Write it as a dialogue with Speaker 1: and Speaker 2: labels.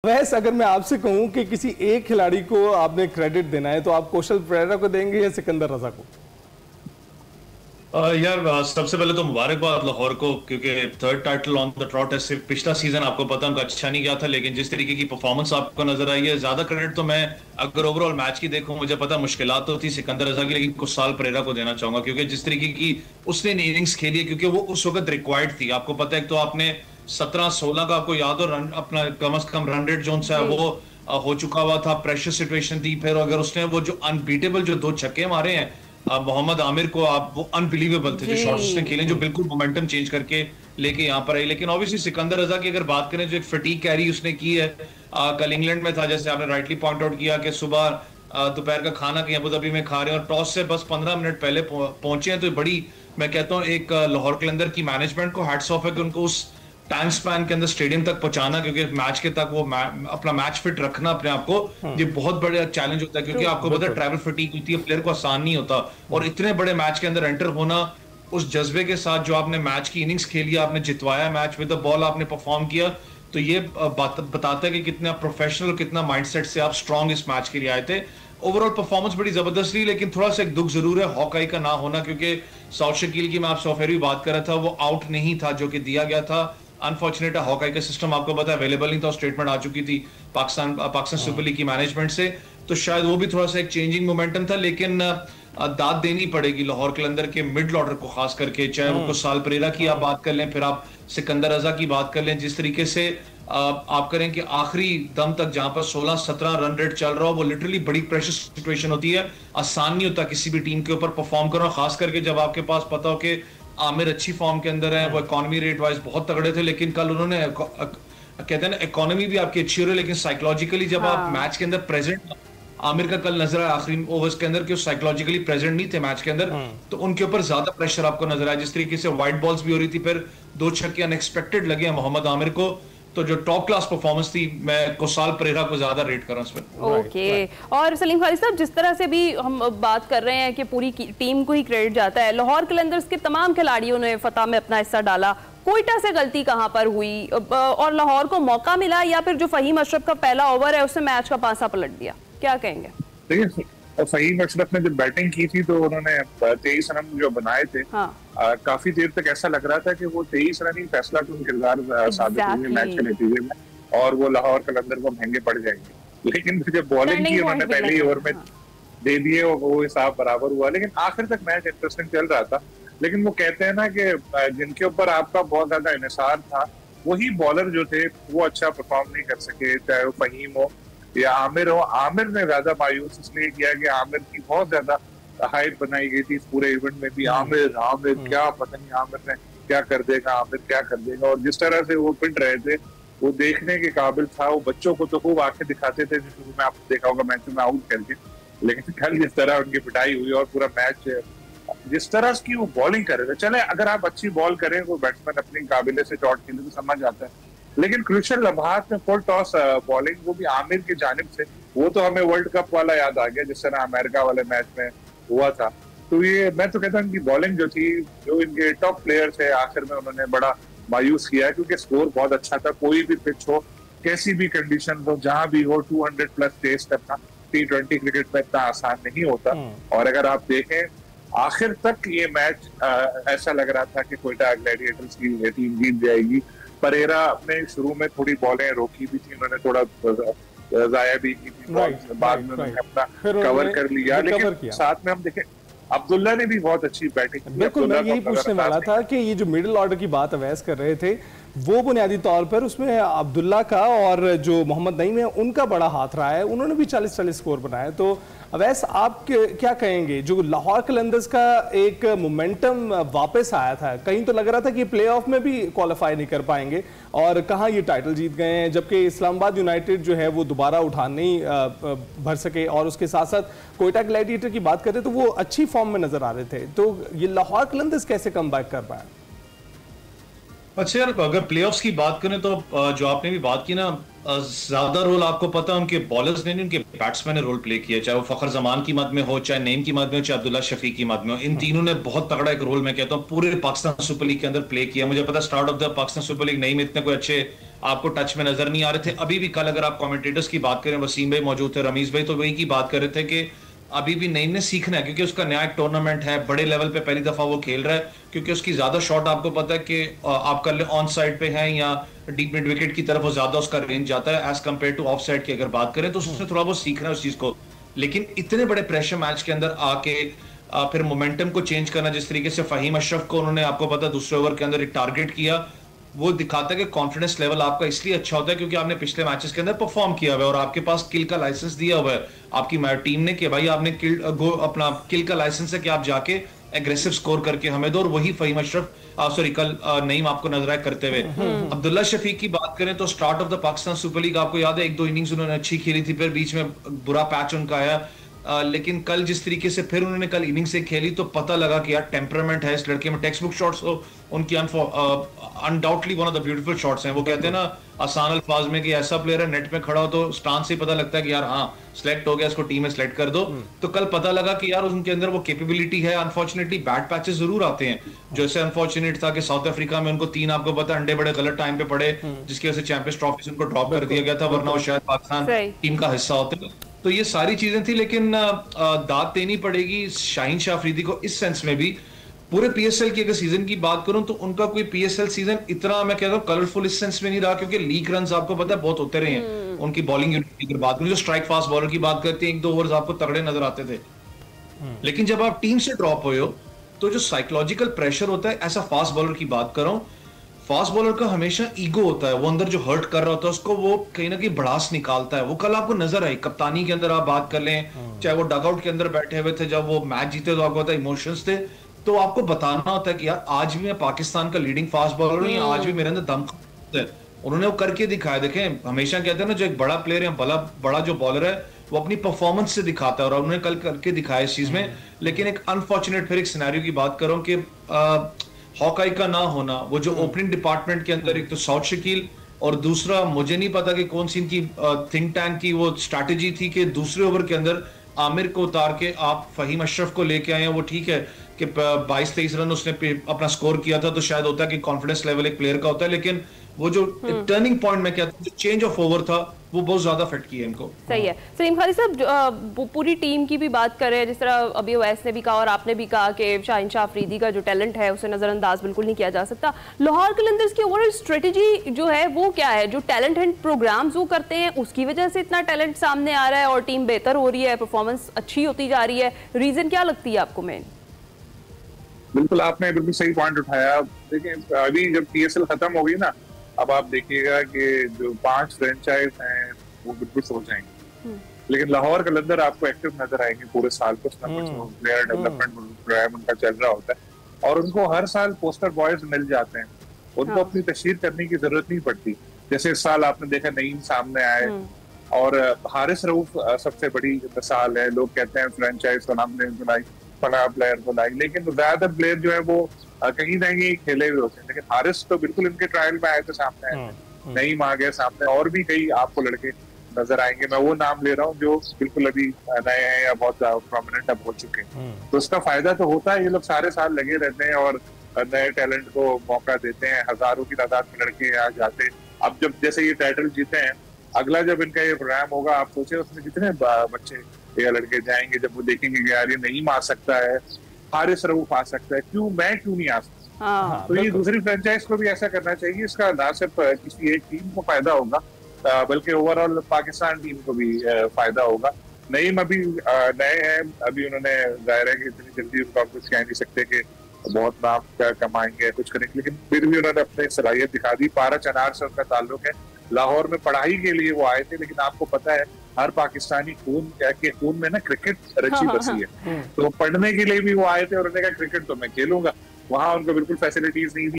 Speaker 1: वैसे अगर मैं आपसे कहूं कि किसी एक खिलाड़ी को आपने क्रेडिट देना है तो आप कौशल परेरा को देंगे या सिकंदर रजा को?
Speaker 2: यार सबसे पहले तो मुबारकबाद लाहौर को, क्योंकि third title on the trout है। सिर्फ पिछला सीजन आपको पता उनका अच्छा नहीं गया था, लेकिन जिस तरीके की परफॉर्मेंस आपको नजर आई है, ज्यादा क्रेडिट तो मैं अगर ओवरऑल मैच की देखूं, मुझे पता मुश्किलात तो थी सिकंदर रजा की, लेकिन कुशाल परेरा को देना चाहूंगा, क्योंकि जिस तरीके की उसने इनिंग्स खेली है, क्योंकि वो उस वक्त रिक्वायर्ड थी। आपको पता है, तो आपने 17-16 का आपको याद हो रन, अपना कम से कम रन रेट जो है वो हो चुका हुआ था, प्रेशर सिचुएशन थी। फिर अगर उसने वो जो अनबीटेबल जो 2 छक्के मारे हैं मोहम्मद आमिर को, आप वो अनबिलीवेबल थे जो शॉट्स उसने खेले, जो बिल्कुल मोमेंटम चेंज करके लेके यहाँ पर आई। लेकिन ऑब्वियसली सिकंदर रजा की अगर बात करें, जो एक फटीग कैरी उसने की है, कल इंग्लैंड में था, जैसे आपने राइटली पॉइंट आउट किया कि सुबह दोपहर का खाना कहीं अबू धाबी में खा रहे हैं और टॉस से बस 15 मिनट पहले पहुंचे हैं, तो बड़ी, मैं कहता हूँ एक लाहौर कलंदर की मैनेजमेंट को हैट्स ऑफ है कि उनको उस टाइम स्पैन के अंदर स्टेडियम तक पहुंचाना, क्योंकि मैच के तक वो अपना मैच फिट रखना अपने आप को, ये बहुत बड़ा चैलेंज होता है, क्योंकि आपको पता है ट्रैवल फटीग होती है, प्लेयर को आसान नहीं होता। और इतने बड़े मैच के अंदर एंटर होना उस जज्बे के साथ, जो आपने मैच की इनिंग्स खेली, आपने जितवाया मैच विद द बॉल, आपने परफॉर्म किया, तो ये बात बताता है कि कितना प्रोफेशनल, कितना माइंडसेट से आप स्ट्रांग इस मैच के लिए आए थे। ओवरऑल परफॉर्मेंस बड़ी जबरदस्त रही, लेकिन थोड़ा सा एक दुख जरूर है हॉकाई का ना होना, क्योंकि साउथ शकील की मैं आप सॉफ्टवेयर भी बात कर रहा था, वो आउट नहीं था जो कि दिया गया था। अनफॉर्चुनेट है, हॉकाई का सिस्टम आपको पता है अवेलेबल नहीं था, स्टेटमेंट आ चुकी थी पाकिस्तान सुपर लीग की मैनेजमेंट से, तो शायद वो भी थोड़ा सा एक चेंजिंग मोमेंटम था। लेकिन दाद देनी पड़ेगी लाहौर कलंदर के मिडिल ऑर्डर को, खास करके चाहे वो कुशाल परेरा की आप बात कर लें, फिर आप सिकंदर रजा की बात कर लें, जिस तरीके से आप करें कि आखिरी दम तक जहां पर 16-17 रन रेट चल रहा हो, वो लिटरली बड़ी प्रेशर सिचुएशन होती है, आसान नहीं होता किसी भी टीम के ऊपर परफॉर्म करना, खास करके जब आपके पास पता हो कि आमिर अच्छी फॉर्म के अंदर है, वो इकोनॉमी रेट वाइज बहुत तगड़े थे, लेकिन कल उन्होंने कहते हैं ना, इकोनॉमी भी आपकी अच्छी हो रही है, लेकिन साइकोलॉजिकली जब आप मैच के अंदर प्रेजेंट, आमिर का कल नजर आया आखिरी ओवर्स के अंदर कि वो साइकोलॉजिकली प्रेजेंट नहीं थे मैच के अंदर, तो उनके ऊपर ज्यादा प्रेशर आपको नजर आया। जिस तरीके से वाइट बॉल्स भी हो रही थी, फिर 2 छक्के अनएक्सपेक्टेड लगे हैं मोहम्मद आमिर को, तो जो टॉप क्लास परफॉर्मेंस थी, मैं कुशाल परेरा को ज्यादा रेट कर रहा हूं इसमें।
Speaker 3: ओके। और सलीम खालिद साहब, जिस तरह से भी हम बात कर रहे हैं कि पूरी टीम को ही क्रेडिट जाता है, लाहौर कलंदर्स के तमाम खिलाड़ियों ने फतह में अपना हिस्सा डाला, कोयटा से गलती कहां पर हुई और लाहौर को मौका मिला, या फिर जो फहीम अशरफ का पहला ओवर है उसने मैच का पासा पलट दिया, क्या कहेंगे?
Speaker 4: देखिए, फहीम अशरफ ने जब बैटिंग की थी तो उन्होंने 23 रन जो बनाए थे, काफी देर तक ऐसा लग रहा था कि वो 23 रन ही फैसला कुन किरदार साबित हुए मैच के नतीजे में, और वो लाहौर कलंदर को महंगे पड़ जाएंगे। लेकिन जब बॉलिंग की उन्होंने पहले ही ओवर में दे दिए, वो हिसाब बराबर हुआ, लेकिन आखिर तक मैच इंटरेस्टिंग चल रहा था। लेकिन वो कहते हैं ना कि जिनके ऊपर आपका बहुत ज्यादा इन्हिसार था, वही बॉलर जो थे वो अच्छा परफॉर्म नहीं कर सके, चाहे वो फहीम हो या आमिर हो। आमिर ने ज्यादा मायूस इसलिए किया कि आमिर की बहुत ज्यादा हाइप बनाई गई थी इस पूरे इवेंट में भी, आमिर आमिर क्या पता नहीं आमिर ने क्या कर देगा, आमिर क्या कर देगा, और जिस तरह से वो पिट रहे थे वो देखने के काबिल था। वो बच्चों को तो खूब आंखें दिखाते थे, शुरू में आपने देखा होगा मैच में आउट करके, लेकिन कल जिस तरह उनकी पिटाई हुई और पूरा मैच जिस तरह की वो बॉलिंग कर रहे थे, चले अगर आप अच्छी बॉल करें, वो बैट्समैन अपनी काबिलियत से शॉट खेले तो समझ आता है, लेकिन क्रूशियल लम्हात में फुल टॉस बॉलिंग, वो भी आमिर की जानिब से, वो तो हमें वर्ल्ड कप वाला याद आ गया जिस तरह अमेरिका वाले मैच में हुआ था। तो ये मैं तो कहता हूँ कि बॉलिंग जो थी, जो इनके टॉप प्लेयर थे, आखिर में उन्होंने बड़ा मायूस किया, क्योंकि स्कोर बहुत अच्छा था। कोई भी पिच हो, कैसी भी कंडीशन हो, जहां भी हो, 200 प्लस टेस करना T20 क्रिकेट में इतना आसान नहीं होता। और अगर आप देखें आखिर तक ये मैच ऐसा लग रहा था कि कोयटा ग्लैडिएटर्स की टीम जीत जाएगी। परेरा ने शुरू में थोड़ी बॉलें रोकी भी थी, उन्होंने थोड़ा जाया भी की थी, बाद में उन्होंने अपना कवर कर लिया, लेकिन साथ में हम देखें अब्दुल्ला ने भी बहुत अच्छी बैटिंग की।
Speaker 1: बिल्कुल, मैं यही पूछने वाला था कि ये जो मिडिल ऑर्डर की बात अवैस कर रहे थे, वो बुनियादी तौर पर उसमें अब्दुल्ला का और जो मोहम्मद नईम है उनका बड़ा हाथ रहा है, उन्होंने भी 40-40 स्कोर बनाए। तो अवैस, आप क्या कहेंगे, जो लाहौर कलंदर्स का एक मोमेंटम वापस आया था, कहीं तो लग रहा था कि प्लेऑफ में भी क्वालिफाई नहीं कर पाएंगे, और कहाँ ये टाइटल जीत गए हैं, जबकि इस्लामाबाद यूनाइटेड जो है वो दोबारा उठान नहीं भर सके, और उसके साथ साथ कोयटा ग्लैडिएटर की बात करें तो वो अच्छी फॉर्म में नजर आ रहे थे। तो ये लाहौर कलंदर्स कैसे कम बैक कर पाया?
Speaker 2: अच्छा यार, अगर प्लेऑफ्स की बात करें तो जो आपने भी बात की ना, ज्यादा रोल आपको पता है उनके बॉलर्स ने नहीं, उनके बैट्समैन ने रोल प्ले किया, चाहे वो फखर जमान की मद में हो, चाहे नईम की मद में हो, चाहे अब्दुल्ला शफी की मद में हो। इन तीनों ने बहुत तगड़ा एक रोल, मैं कहता हूँ, पूरे पाकिस्तान सुपर लीग के अंदर प्ले किया। मुझे पता start of the Pakistan super league Naeem इतने कोई अच्छे आपको टच में नजर नहीं आ रहे थे। अभी भी कल अगर आप कमेंटेटर्स की बात करें, वसीम भाई मौजूद थे, रमीज भाई, तो वही की बात कर रहे थे कि अभी भी नईम ने सीखना है, क्योंकि उसका नया एक टूर्नामेंट है, बड़े लेवल पे पहली दफा वो खेल रहा है, क्योंकि उसकी ज्यादा शॉट आपको पता है कि आप कर ले ऑन साइड पे है या डीप मिड विकेट की तरफ वो ज्यादा उसका रेंज जाता है as compare to off side की अगर बात करें, तो उसने थोड़ा बहुत सीखना है उस चीज को। लेकिन इतने बड़े प्रेशर मैच के अंदर आके फिर मोमेंटम को चेंज करना, जिस तरीके से फहीम अशरफ को उन्होंने आपको पता दूसरे ओवर के अंदर एक टारगेट किया, वो दिखाता है कि कॉन्फिडेंस लेवल आपका इसलिए अच्छा होता है क्योंकि आपने पिछले मैचेस के अंदर परफॉर्म किया हुआ है और आपके पास किल का लाइसेंस दिया हुआ है आपकी टीम ने कि भाई आपने अपना किल का लाइसेंस है कि आप जाके एग्रेसिव स्कोर करके हमें दो, और वही फहीम अशरफ सॉरी कल नईम आपको नजर आया करते हुए। अब्दुल्ला शफीक की बात करें तो start of the Pakistan super league आपको याद है 1-2 इनिंग्स उन्होंने अच्छी खेली थी, फिर बीच में बुरा पैच उनका आया, लेकिन कल जिस तरीके से फिर उन्होंने कल इनिंग से खेली तो पता लगा कि यार टेम्परामेंट है इस लड़के में। टेक्स्ट बुक शॉट्स तो उनकी undoubtedly one of the beautiful shots हैं। वो कहते हैं ना आसान अल्फाज में कि ऐसा प्लेयर है नेट में खड़ा हो तो स्टांस से पता लगता है कि यार हाँ सिलेक्ट हो गया, इसको टीम में सिलेक्ट कर दो। तो कल पता लगा कि यार उनके अंदर वो कैपेबिलिटी है। अनफॉर्चुनेटली बैड पैचेस जरूर आते हैं, जैसे अनफॉर्चुनेट था कि साउथ अफ्रीका में उनको 3 आपको पता अंडे बड़े गलत टाइम पे पड़े, जिसकी वजह से चैंपियंस ट्रॉफी उनको ड्रॉप कर दिया गया था, वरना वो शायद पाकिस्तान टीम का हिस्सा होते। तो ये सारी चीजें थी, लेकिन दाद देनी पड़ेगी शाहीन शाह अफरीदी को इस सेंस में भी। पूरे पीएसएल की अगर सीजन की बात करूं तो उनका कोई पीएसएल सीजन इतना मैं कहता हूं कलरफुल इस सेंस में नहीं रहा, क्योंकि लीग रन्स आपको पता है बहुत होते रहे हैं। उनकी बॉलिंग यूनिट की अगर बात करूं, जो स्ट्राइक फास्ट बॉलर की बात करते हैं 1-2 ओवर्स आपको तगड़े नजर आते थे, लेकिन जब आप टीम से ड्रॉप हुए हो तो जो साइकोलॉजिकल प्रेशर होता है, ऐसा फास्ट बॉलर की बात कर रहा हूं, फास्ट बॉलर का हमेशा ईगो होता है, वो अंदर जो हर्ट कर रहा होता है उसको वो कहीं ना कहीं भड़ास निकालता है। वो कल आपको नजर आई कप्तानी के अंदर, आप बात कर लें चाहे वो डगआउट के अंदर बैठे हुए थे, जब वो मैच जीते तो आपको पता है इमोशंस थे, तो आपको बताना होता है कि यार आज भी मैं पाकिस्तान का लीडिंग फास्ट बॉलर हूं, आज भी मेरे अंदर दम है। उन्होंने वो करके दिखाया। देखें हमेशा कहते हैं ना जो एक बड़ा प्लेयर है, बड़ा जो बॉलर है वो अपनी परफॉर्मेंस से दिखाता है, और उन्होंने कल करके दिखाया इस चीज में। लेकिन एक अनफॉर्चुनेट फिर एक सिनेरियो की बात करूं कि हॉकाई का ना होना, वो जो ओपनिंग डिपार्टमेंट के अंदर एक तो साउथ शकील और दूसरा मुझे नहीं पता कि कौन सी इनकी थिंक टैंक की वो स्ट्रैटेजी थी कि दूसरे ओवर के अंदर आमिर को उतार के आप फहीम अशरफ को लेके आए हैं। वो ठीक है कि 22-23 रन उसने अपना स्कोर किया था, तो शायद होता है कि कॉन्फिडेंस लेवल एक प्लेयर का होता है, लेकिन वो जो टर्निंग पॉइंट में कहता हूं, जो चेंज ऑफ ओवर था वो बहुत ज्यादा फिट किया इनको।
Speaker 3: सही है सलीम खालिद साहब, पूरी टीम की भी बात कर रहे हैं, जिस तरह अभी ओवैस ने भी कहा और आपने भी कहा कि शाहीन शाह अफरीदी का जो टैलेंट है उसे नजरअंदाज बिल्कुल नहीं किया जा सकता। लाहौर कलंदर्स की ओवरऑल स्ट्रेटेजी जो है वो क्या है? जो टैलेंट हंट प्रोग्राम्स वो करते हैं उसकी वजह से इतना टैलेंट सामने आ रहा है और टीम बेहतर हो रही है, परफॉर्मेंस अच्छी होती जा रही है, रीजन क्या लगती है आपको? मेन
Speaker 4: बिल्कुल आपने बिल्कुल सही पॉइंट उठाया। देखिए अभी जब पीएसएल खत्म हो गई ना, अब आप देखिएगा कि जो 5 फ्रेंचाइज हैं वो बिल्कुल सो जाएंगे, लेकिन लाहौर कलंदर आपको एक्टिव नजर आएंगे पूरे साल। कुछ ना कुछ प्लेयर डेवलपमेंट प्रोग्राम उनका चल रहा होता है और उनको हर साल पोस्टर बॉयज मिल जाते हैं, उनको अपनी तशहीर करने की जरूरत नहीं पड़ती। जैसे इस साल आपने देखा नईम सामने आए और हारिस रऊफ सबसे बड़ी मिसाल है। लोग कहते हैं फ्रेंचाइज का नाम नहीं बुलाई, फला प्लेयर बुलाई, लेकिन ज्यादातर प्लेयर जो है वो कहीं ना कहीं खेले हुए होते हैं। लेकिन हारिस तो बिल्कुल इनके ट्रायल में आए थे, सामने आए थे, नईम आ गए सामने, और भी कई आपको लड़के नजर आएंगे। मैं वो नाम ले रहा हूँ जो बिल्कुल अभी नए हैं या बहुत प्रोमिनेंट अब हो चुके हैं। तो उसका फायदा तो होता है, ये लोग सारे साल लगे रहते हैं और नए टैलेंट को मौका देते हैं। हजारों की तादाद में लड़के आ जाते हैं। अब जब जैसे ये टाइटल जीते हैं, अगला जब इनका ये प्रोग्राम होगा, आप सोचे उसमें कितने बच्चे या लड़के जाएंगे जब वो देखेंगे कि यार ये नईम आ सकता है, हारिस रऊफ आ सकता है, क्यों नहीं आ सकता। तो ये दूसरी फ्रेंचाइज को भी ऐसा करना चाहिए। इसका ना सिर्फ किसी एक टीम को फायदा होगा बल्कि ओवरऑल पाकिस्तान टीम को भी फायदा होगा। नईम अभी नए हैं, अभी उन्होंने जाहिर है कि इतनी जल्दी उनको कुछ कह नहीं सकते कि बहुत नाम कमाएंगे कुछ करेंगे, लेकिन फिर भी उन्होंने अपनी सलाहियत दिखा दी। पारा चनार से उनका ताल्लुक है, लाहौर में पढ़ाई के लिए वो आए थे, लेकिन आपको पता है हर पाकिस्तानी खून में ना क्रिकेट रची बसी है, तो पढ़ने के लिए भी वो आए थे और उन्होंने कहा क्रिकेट तो मैं खेलूंगा। वहां उनको बिल्कुल फैसिलिटीज नहीं थी।